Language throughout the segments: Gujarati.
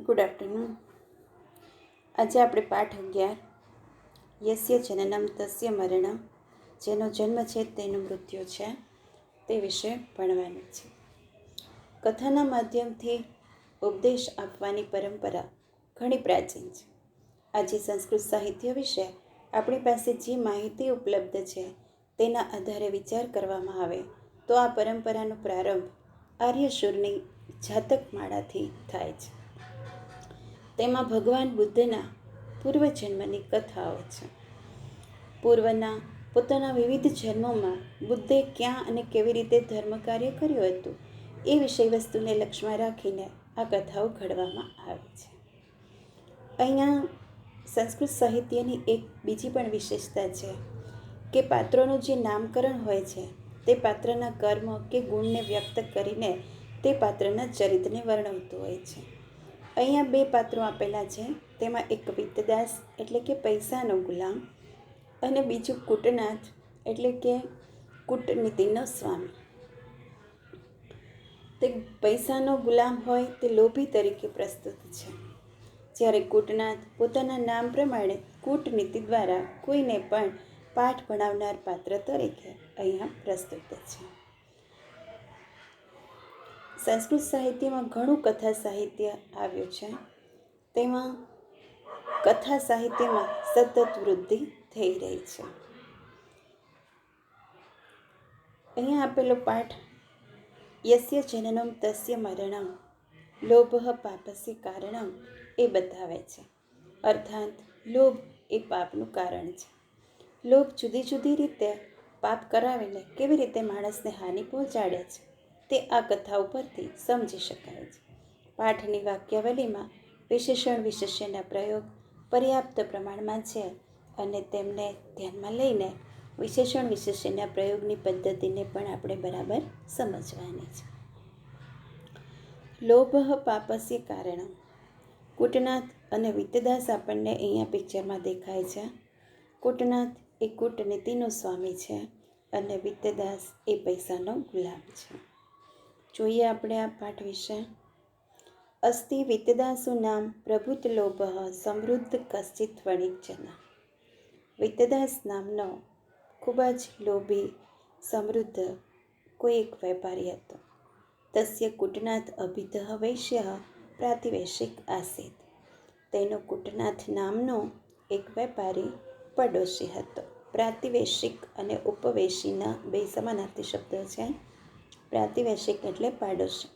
Good afternoon. આજે આપણે પાઠ 11 યસ્ય જનનમ તસ્ય મરણમ, જેનો જન્મ છે તેનું મૃત્યુ છે, તે વિશે ભણવાનું છે. કથાના માધ્યમથી ઉપદેશ આપવાની પરંપરા ઘણી પ્રાચીન છે. આજે સંસ્કૃત સાહિત્ય વિશે આપણી પાસે જે માહિતી ઉપલબ્ધ છે તેના આધારે વિચાર કરવામાં આવે તો આ પરંપરાનો પ્રારંભ આર્યશુરની જાતકમાળાથી થાય છે. તેમાં ભગવાન બુદ્ધના પૂર્વજન્મની કથાઓ છે. પૂર્વના પોતાના વિવિધ જન્મોમાં બુદ્ધે ક્યાં અને કેવી રીતે ધર્મ કાર્ય કર્યું હતું એ વિષય વસ્તુને લક્ષ્યમાં રાખીને આ કથાઓ ઘડવામાં આવી છે. અહીંયા સંસ્કૃત સાહિત્યની એક બીજી પણ વિશેષતા છે કે પાત્રોનું જે નામકરણ હોય છે તે પાત્રના કર્મ કે ગુણને વ્યક્ત કરીને તે પાત્રના ચરિત્રને વર્ણવતું હોય છે. અહીંયા બે પાત્રો આપેલા છે. તેમાં એક વિત્તદાસ એટલે કે પૈસાનો ગુલામ અને બીજું કૂટનાથ એટલે કે કૂટનીતિનો સ્વામી. તે પૈસાનો ગુલામ હોય તે લોભી તરીકે પ્રસ્તુત છે, જ્યારે કૂટનાથ પોતાના નામ પ્રમાણે કૂટનીતિ દ્વારા કોઈને પણ પાઠ ભણાવનાર પાત્ર તરીકે અહીંયા પ્રસ્તુત છે. સંસ્કૃત સાહિત્યમાં ઘણું કથા સાહિત્ય આવ્યું છે. તેમાં કથા સાહિત્યમાં સતત વૃદ્ધિ થઈ રહી છે. અહીંયા આપેલો પાઠ યસ્ય જનનમ તસ્ય મરણમ લોભઃ પાપસ્ય કારણમ એ બતાવે છે. અર્થાત લોભ એ પાપનું કારણ છે. લોભ જુદી જુદી રીતે પાપ કરાવીને કેવી રીતે માણસને હાનિ પહોંચાડે છે તે આ કથા ઉપરથી સમજી શકાય છે. પાઠની વાક્યાવલીમાં વિશેષણ વિશેષ્યના પ્રયોગ પર્યાપ્ત પ્રમાણમાં છે અને તેમને ધ્યાનમાં લઈને વિશેષણ વિશેષ્યના પ્રયોગની પદ્ધતિને પણ આપણે બરાબર સમજવાની છે. લોભઃ પાપસ્ય કારણમ. કૂટનાથ અને વિત્તદાસ આપણને અહીંયા પિક્ચરમાં દેખાય છે. કૂટનાથ એ કૂટનીતિનો સ્વામી છે અને વિત્તદાસ એ પૈસાનો ગુલામ છે. જોઈએ આપણે આ પાઠ વિશે. અસ્તિ વિત્તદાસુ નામ પ્રભુત લોભઃ સમૃદ્ધ કશ્ચિત વણિજ્જન. વિત્તદાસ નામનો ખૂબ જ લોભી સમૃદ્ધ કોઈ એક વેપારી હતો. તસ્ય કૂટનાથ અભિતઃ વૈશ્ય પ્રાતિવેશિક આસીત. તેનો કૂટનાથ નામનો એક વેપારી પડોશી હતો. પ્રાતિવેશિક અને ઉપવેશીના બે સમાનાર્થી શબ્દો છે. પ્રાતિવેશિક એટલે પાડોશી.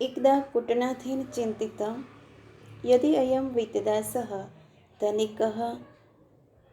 એકદા કૂટનાથેન ચિંતિતં યદિ અયમ વિત્તદાસઃ ધનિકઃ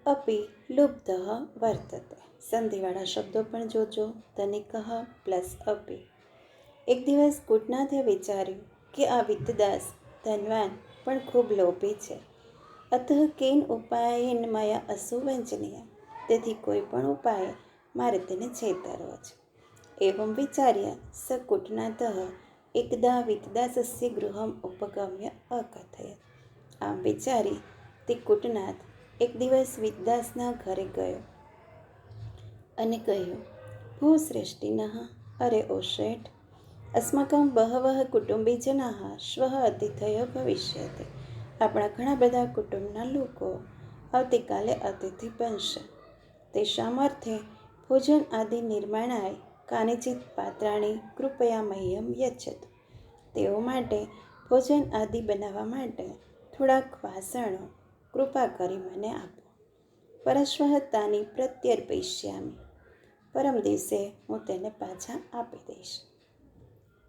અપી લુબ્ધઃ વર્તતે. સંધિવાળા શબ્દો પણ જોજો. ધનિકઃ પ્લસ અપી. એક દિવસ કૂટનાથે વિચાર્યું કે આ વિત્તદાસ ધનવાન પણ ખૂબ લોભી છે. અતઃ કેન ઉપાયેન મયા અસુ વંચનીય. તેથી કોઈ પણ ઉપાયે મારે તેને છેતરવો છે. એવં વિચાર્ય સ કૂટનાથઃ એકદા વિત્તદાસસ્ય ગૃહમ ઉપગમ્ય અકથયત. આમ વિચારી તે કૂટનાથ એક દિવસ વિત્તદાસના ઘરે ગયો અને કહ્યું, ભૂશ્રેષ્ઠિનઃ, અરે ઓ શેઠ, અસ્માકં બહવઃ કુટુંબીજનાઃ શ્વઃ અતિથયો ભવિષ્યતિ. આપણા ઘણા બધા કુટુંબના લોકો આવતીકાલે અતિથિ બનશે. તેષાં અર્થે ભોજન આદિ નિર્માણાય કાનિચિત પાત્રાણી કૃપયા મહ્યમ યચ્છતુ. તેઓ માટે ભોજન આદિ બનાવવા માટે થોડાક વાસણો કૃપા કરી મને આપો. પરશ્વઃ તાની પ્રત્યર્પયિષ્યામિ. પરમ દિવસે હું તેને પાછા આપી દઈશ.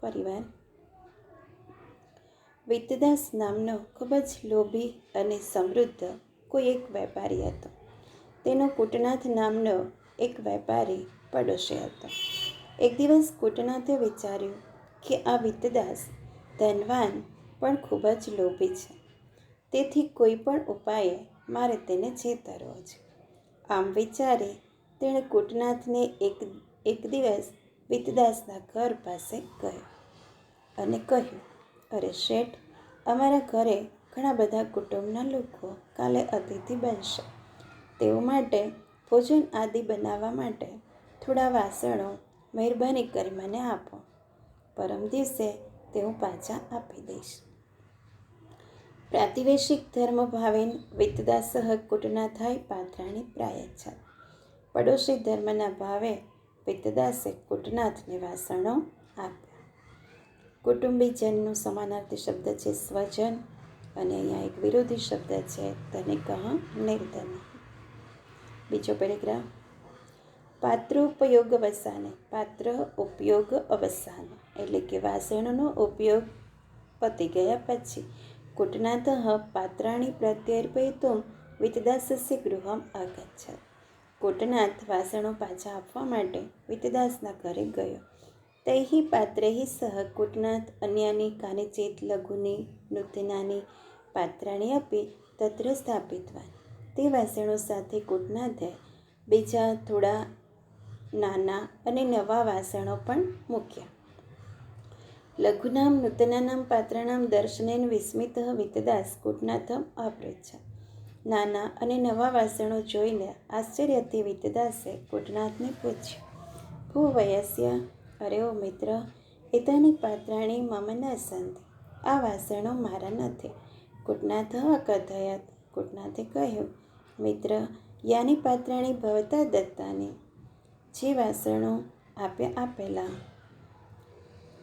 પરિવાર. વિત્તદાસ નામનો ખૂબ જ લોભી અને સમૃદ્ધ કોઈ એક વેપારી હતો. તેનો કૂટનાથ નામનો એક વેપારી પડોશી હતો. એક દિવસ કૂટનાથે વિચાર્યું કે આ વિત્તદાસ ધનવાન પણ ખૂબ જ લોભી છે. તેથી કોઈ પણ ઉપાયે મારે તેને છેતરવો છે. આમ વિચારી તેણે કૂટનાથને એક દિવસ વિત્તદાસના ઘર પાસે ગયો અને કહ્યું, અરે શેઠ, અમારા ઘરે ઘણા બધા કુટુંબના લોકો કાલે અતિથિ બનશે. તેઓ માટે ભોજન આદિ બનાવવા માટે થોડા વાસણો મહેરબાની કરી મને આપો. પરમ દિવસે તે હું પાછા આપી દઈશ. પ્રાતિવેશિક ધર્મ ભાવેન વિતદાસહ કુટનાથાય પાત્રાણી પ્રાયચ્છ. પડોશી ધર્મના ભાવે વિતદાસે કુટનાથને વાસણો આપ્યા. કુટુંબીજનનું સમાનાર્થી શબ્દ છે સ્વજન, અને અહીંયા એક વિરોધી શબ્દ છે ધનિકઃ નિર્ધન. બીજો પેરેગ્રાફ. પાત્રોપયોગ અવસાને. પાત્ર ઉપયોગ અવસાન એટલે કે વાસણોનો ઉપયોગ પતી ગયા પછી કુટનાથઃ પાત્રાણી પ્રત્યર્પયિતું વિતદાસસ્ય ગૃહમ આગચ્છ. કુટનાથ વાસણો પાછા આપવા માટે વિતદાસના ઘરે ગયો. તૈઃ પાત્રૈઃ સહ કુટનાથ અન્યાની કાનિચિત લઘુની નૂતનાની પાત્રાણી અપી તત્ર સ્થાપિતવાન. તે વાસણો સાથે કુટનાથે બીજા થોડા નાના અને નવા વાસણો પણ મૂક્યા. લઘુનામ નૂતનાનામ પાત્રાણામ દર્શનેન વિસ્મિતઃ વિતદાસ કુટનાથમ અપૃચ્છ. નાના અને નવા વાસણો જોઈને આશ્ચર્યથી વિતદાસે કુટનાથને પૂછ્યું, ભૂ વયસ્ય, અરે ઓ મિત્ર, એતાની પાત્રાણી મમ ન સંતિ. આ વાસણો મારા નથી. કુટનાથઃ અકથયત. કુટનાથે કહ્યું, મિત્ર, યાની પાત્રાણી ભવતા દત્તાની. જે વાસણો આપેલા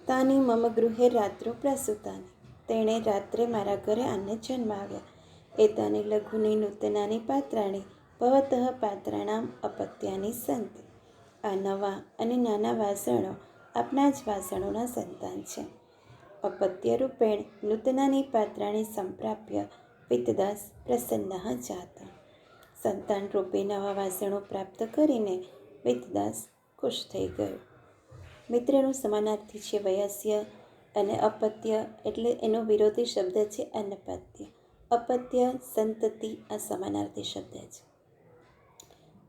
તાની મમ ગૃહે રાત્રો પ્રસૂતાની. તેણે રાત્રે મારા ઘરે આને જન્માવ્યા. એતાની લઘુની નૂતનાની પાત્રાણી ભવતઃ પાત્રાણામ અપત્યાની સંતિ. આ નવા અને નાના વાસણો આપના જ વાસણોના સંતાન છે. અપત્ય રૂપેણ નૂતનાની પાત્રાણી સંપ્રાપ્ય વિતદાસ પ્રસન્નઃ જાત. સંતાન રૂપે નવા વાસણો પ્રાપ્ત કરીને વિતદાસ ખુશ થઈ ગયો. મિત્રનું સમાનાર્થી છે વયસ્ય, અને અપત્ય એટલે એનો વિરોધી શબ્દ છે અનપત્ય. અપત્ય સંતતિ આ સમાનાર્થી શબ્દ છે.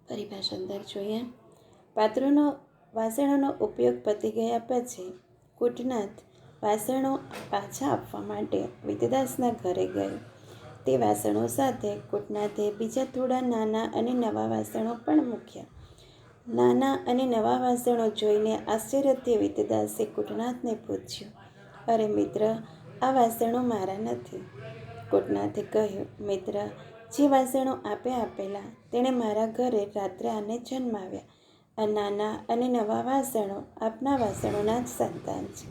પરિભાષા અંદર જોઈએ. વાસણોનો ઉપયોગ પતી ગયા પછી કુટનાથ વાસણો પાછા આપવા માટે વિતદાસના ઘરે ગયો. તે વાસણો સાથે કુટનાથે બીજા થોડા નાના અને નવા વાસણો પણ મૂક્યા. નાના અને નવા વાસણો જોઈને આશ્ચર્યથી વિતદાસે કુટનાથને પૂછ્યું, અરે મિત્ર, આ વાસણો મારા નથી. કુટનાથે કહ્યું, મિત્ર, જે વાસણો આપેલા તેણે મારા ઘરે રાત્રે આને જન્માવ્યા. આ નાના અને નવા વાસણો આપના વાસણોના જ સંતાન છે.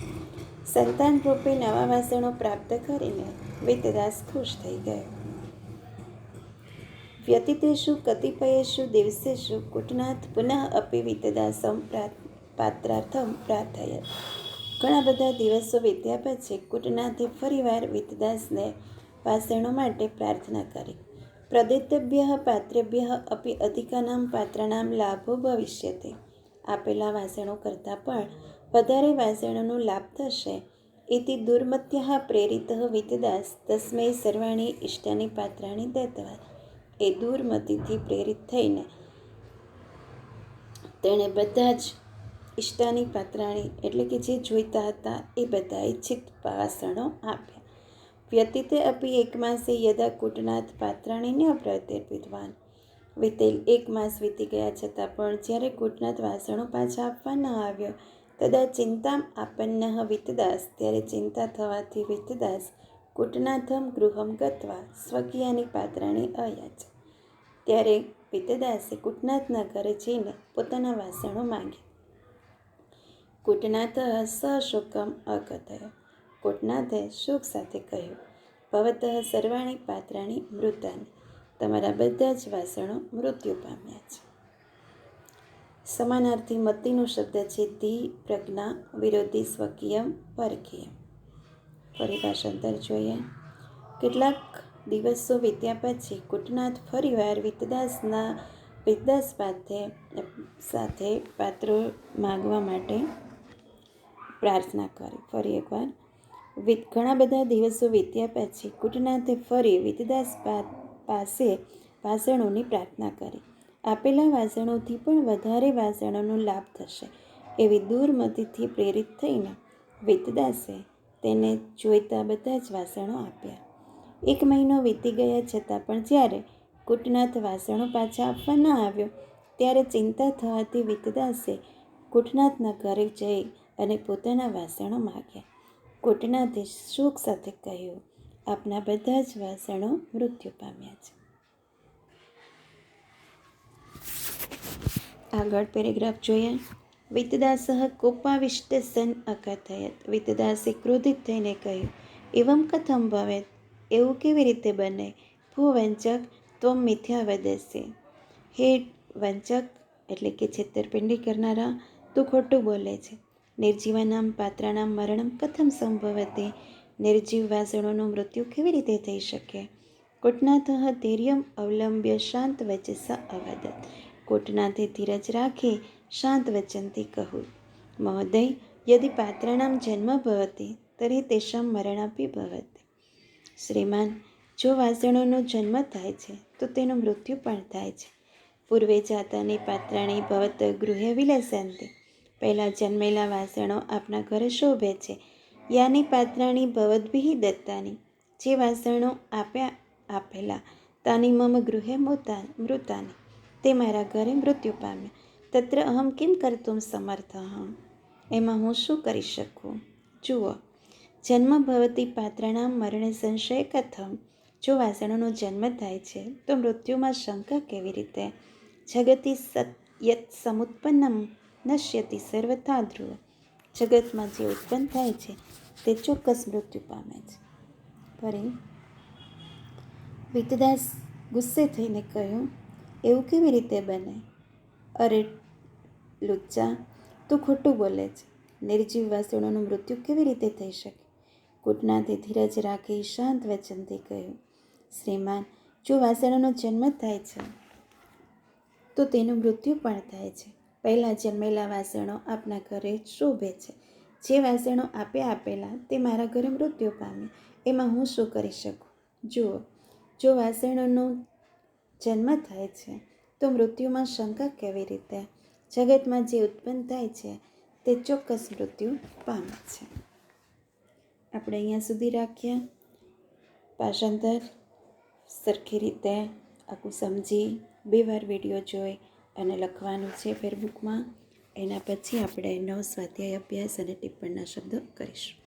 સંતાન રૂપે નવા વાસણો પ્રાપ્ત કરીને વિતદાસ ખુશ થઈ ગયો. વ્યતીતેષુ કતિપયેષુ દિવસેષુ કુટનાથ પુનઃ અપી વિતદાસમ પાત્રાર્થમ પ્રાર્થયત. ઘણા બધા દિવસો વીત્યા પછી કુટનાથે ફરીવાર વિતદાસને વાસણો માટે પ્રાર્થના કરી. પ્રદત્તેભ્યઃ પાત્રેભ્યઃ અપી અધિકાનામ પાત્રાણામ લાભો ભવિષ્યતિ. આપેલા વાસણો કરતાં પણ વધારે વાસણોનો લાભ થશે. ઇતિ દુર્મત્યઃ પ્રેરિતઃ વિતદાસ તસ્મૈ સર્વાણી ઇષ્ટાની પાત્રાણી દત્તવાન. એ દુર્મતિથી પ્રેરિત થઈને તેણે બધા જ ઇષ્ટાની પાત્રાણી એટલે કે જે જોઈતા હતા એ બધા ઇચ્છિત વાસણો આપ્યા. વ્યતીતે અપી એક માસે યદા કુટનાથ પાત્રાણીને અપ્રત્યર્પિતવાન. વીતેલ 1 માસ વીતી ગયા છતાં પણ જ્યારે કુટનાથ વાસણો પાછા આપવા ન આવ્યો, તદા ચિંતામ આપન્નઃ વિતદાસ. ત્યારે ચિંતા થવાથી વિતદાસ કુટનાથમ ગૃહમ ગત્વા સ્વકીયાની પાત્રાણી અયાચ. ત્યારે વિતદાસે કુટનાથના ઘરે જઈને પોતાના વાસણો માંગ્યા. કુટનાથઃ સશોકમ અકથય. કુટનાથે શોક સાથે કહ્યું, ભવતઃ સર્વાણી પાત્રાણી મૃતાની. તમારા બધા જ વાસણો મૃત્યુ પામ્યા છે. સમાનાર્થી મતિનો શબ્દ છે ધી પ્રજ્ઞા, વિરોધી સ્વકીયમ પરકીયમ. પરિભાષાંતર જોઈએ. કેટલાક દિવસો વીત્યા પછી કુટનાથ ફરીવાર વિતદાસ સાથે પાત્રો માગવા માટે પ્રાર્થના કરી. ફરી એકવાર. ઘણા બધા દિવસો વીત્યા પછી કુટનાથે ફરી વિતદાસ પાસે વાસણોની પ્રાર્થના કરી. આપેલા વાસણોથી પણ વધારે વાસણોનો લાભ થશે એવી દુર્મતિથી પ્રેરિત થઈને વિતદાસે તેને જોઈતા બધા જ વાસણો આપ્યા. 1 મહિનો વીતી ગયા છતાં પણ જ્યારે કુટનાથ વાસણો પાછા આપવા ન આવ્યો, ત્યારે ચિંતા થવાથી વિતદાસે કુટનાથના ઘરે જઈ અને પોતાના વાસણો માગ્યા. કોટનાથે શોક સાથે કહ્યું, આપના બધા જ વાસણો મૃત્યુ પામ્યા છે. આગળ પેરેગ્રાફ જોઈએ. વિતદાસઃ કોપાવિષ્ટ સન અકથયત. વિતદાસે ક્રોધિત થઈને કહ્યું, એવમ કથમ ભવેત, એવું કેવી રીતે બને? ભૂવંચક ત્વમ મિથ્યા વદસી. હે વંચક એટલે કે છેતરપિંડી કરનારા, તું ખોટું બોલે છે. નિર્જીવાનામ પાત્રાનામ મરણમ કથમ સંભવતે. નિર્જીવ વાસણોનું મૃત્યુ કેવી રીતે થઈ શકે? કોટનાથઃ ધૈર્યમ અવલંબ્ય શાંત વચસા અવદત. કોટનાથે ધીરજ રાખી શાંત વચનથી કહ્યું, મહોદય, યદિ પાત્રાણામ જન્મ ભવતિ તર્હિ તેષાં મરણાપી ભવતિ. શ્રીમાન, જો વાસણોનો જન્મ થાય છે તો તેનું મૃત્યુ પણ થાય છે. પૂર્વે જાતાની પાત્રાણી ભવત ગૃહે વિલસંતિ. પહેલાં જન્મેલા વાસણો આપના ઘરે શોભે છે. યાની પાત્રાણી ભવદ્ભિઃ દત્તાની. જે વાસણો આપેલા તાની મમ ગૃહે મૃતાની. તે મારા ઘરે મૃત્યુ પામ્યા. તત્ર અહમ કિમ કર્તુમ સમર્થઃ. એમાં હું શું કરી શકું? જુઓ, જન્મ ભવતી પાત્રાણામ મરણે સંશય કથમ. જો વાસણોનો જન્મ થાય છે તો મૃત્યુમાં શંકા કેવી રીતે? જગતિ યત સમુત્પન્નમ નશ્યતિ સર્વથા ધ્રુવ. જગતમાં જે ઉત્પન્ન થાય છે તે ચોક્કસ મૃત્યુ પામે છે. ફરી વિતદાસ ગુસ્સે થઈને કહ્યું, એવું કેવી રીતે બને? અરે લુચ્ચા, તું ખોટું બોલે છે. નિર્જીવ વાસણોનું મૃત્યુ કેવી રીતે થઈ શકે? કોટનાથે ધીરજ રાખી શાંત વચનથી કહ્યું, શ્રીમાન, જો વાસણોનો જન્મ થાય છે તો તેનું મૃત્યુ પણ થાય છે. પહેલાં જન્મેલા વાસણો આપના ઘરે શોભે છે. જે વાસણો આપેલા તે મારા ઘરે મૃત્યુ પામ્યા. એમાં હું શું કરી શકું? જુઓ, જો વાસણોનો જન્મ થાય છે તો મૃત્યુમાં શંકા કેવી રીતે? જગતમાં જે ઉત્પન્ન થાય છે તે ચોક્કસ મૃત્યુ પામે છે. આપણે અહીંયા સુધી રાખીએ. ભાષાંતર સરખી રીતે આખું સમજી 2 વાર વિડીયો જોઈ અને લખવાનું છે ફેરબુકમાં. એના પછી આપણે નવ સ્વાધ્યાય અભ્યાસ અને ટિપ્પણના શબ્દો કરીશું.